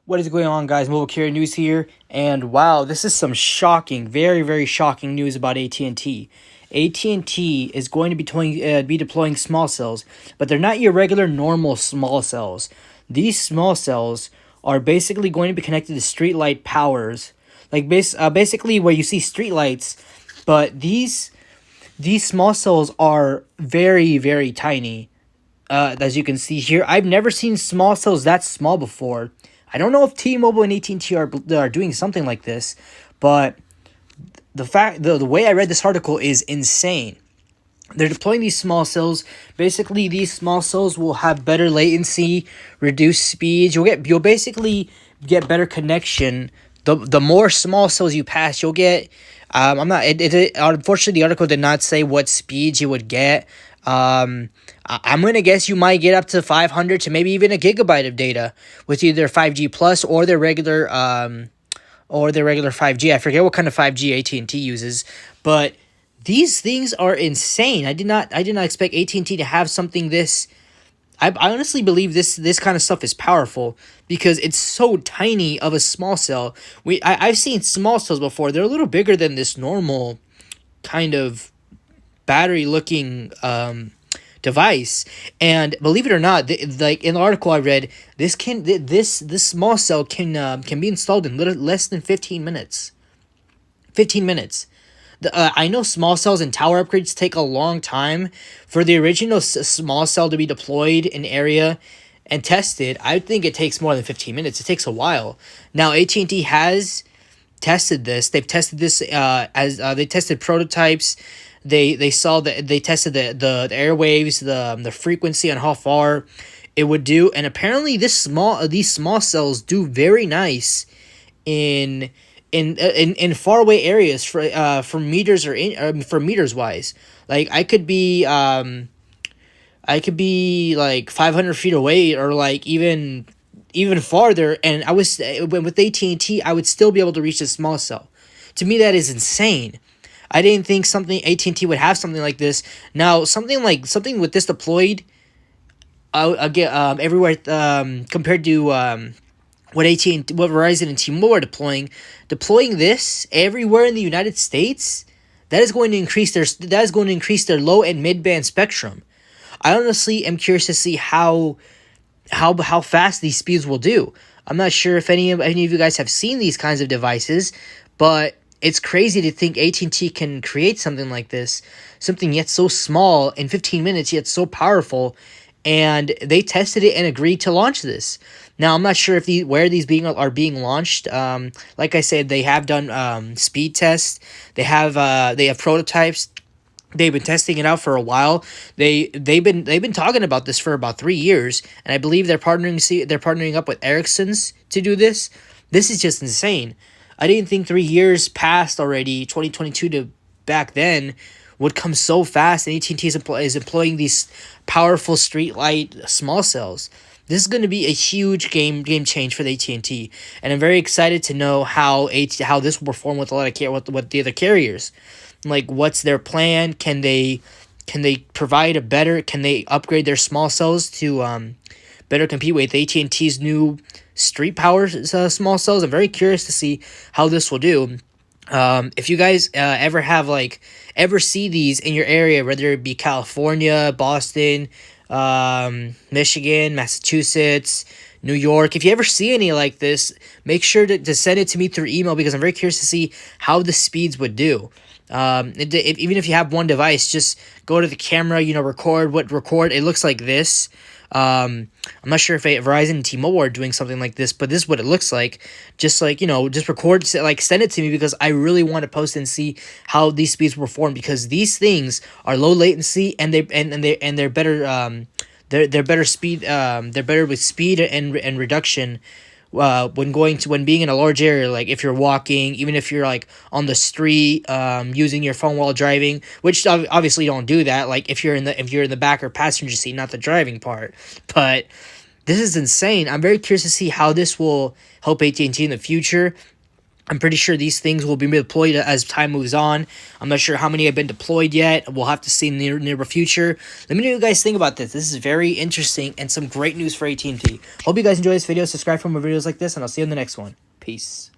What is going on, guys? Mobile Carrier News here, and wow, this is some shocking, very, very shocking news about AT&T. AT&T is going to be deploying small cells, but they're not your regular normal small cells. These small cells are basically going to be connected to streetlight powers, like basically where you see streetlights, but these small cells are very, very tiny. As you can see here, I've never seen small cells that small before. I don't know if T-Mobile and AT&T are doing something like this, but the way I read this article is insane. They're deploying these small cells. Basically, these small cells will have better latency, reduced speeds. You'll basically get better connection. The more small cells you pass, you'll get. I'm not. Unfortunately, the article did not say what speeds you would get. I'm gonna guess you might get up to 500 to maybe even a gigabyte of data with either 5G plus or their regular 5G. I forget what kind of 5G AT&T uses, but these things are insane. I did not expect AT&T to have something this. I honestly believe this kind of stuff is powerful because it's so tiny of a small cell. I've seen small cells before. They're a little bigger than this normal kind of battery looking device, and believe it or not, like in the article I read, this small cell can be installed in less than 15 minutes. 15 minutes. I know small cells and tower upgrades take a long time. For the original small cell to be deployed in area and tested, I think it takes more than 15 minutes. It takes a while. Now AT&T has tested this. They've tested this as they tested prototypes. They saw that they tested the airwaves, the frequency, on how far it would do, and apparently these small cells do very nice in far away areas for meters for meters wise. Like I could be like 500 feet away, or like even farther, and with AT&T I would still be able to reach a small cell. To me, that is insane. I didn't think AT&T would have something like this. Now, something with this deployed, again, everywhere, compared to what Verizon and T-Mobile are deploying this everywhere in the United States. That is going to increase their low and mid band spectrum. I honestly am curious to see how fast these speeds will do. I'm not sure if any of you guys have seen these kinds of devices, but it's crazy to think AT&T can create something like this, something yet so small in 15 minutes, yet so powerful, and they tested it and agreed to launch this. Now, I'm not sure if where these are being launched. Like I said, they have done speed tests. They have prototypes. They've been testing it out for a while. They've been talking about this for about 3 years, and I believe they're partnering up with Ericsson's to do this. This is just insane. I didn't think 3 years past already, 2022 to back then, would come so fast, and AT&T is employing these powerful streetlight small cells. This is going to be a huge game change for the AT&T, and I'm very excited to know how this will perform with with the other carriers. Like, what's their plan? Can they provide can they upgrade their small cells to better compete with AT&T's new street power small cells? I'm very curious to see how this will do. If you guys ever see these in your area, whether it be California, Boston, Michigan, Massachusetts, New York, if you ever see any like this, make sure to send it to me through email, because I'm very curious to see how the speeds would do. Even if you have one device, just go to the camera, record. It looks like this. I'm not sure if Verizon and T-Mobile are doing something like this, but this is what it looks like. Just just record, send it to me, because I really want to post and see how these speeds perform, because these things are low latency, and they're better. They're better speed. They're better with speed and reduction. When being in a large area, like if you're walking, even if you're like on the street, using your phone while driving, which obviously don't do that. Like if you're in the back or passenger seat, not the driving part. But this is insane. I'm very curious to see how this will help AT&T in the future. I'm pretty sure these things will be deployed as time moves on. I'm not sure how many have been deployed yet. We'll have to see in the near future. Let me know what you guys think about this. This is very interesting and some great news for AT&T. Hope you guys enjoy this video. Subscribe for more videos like this, and I'll see you in the next one. Peace.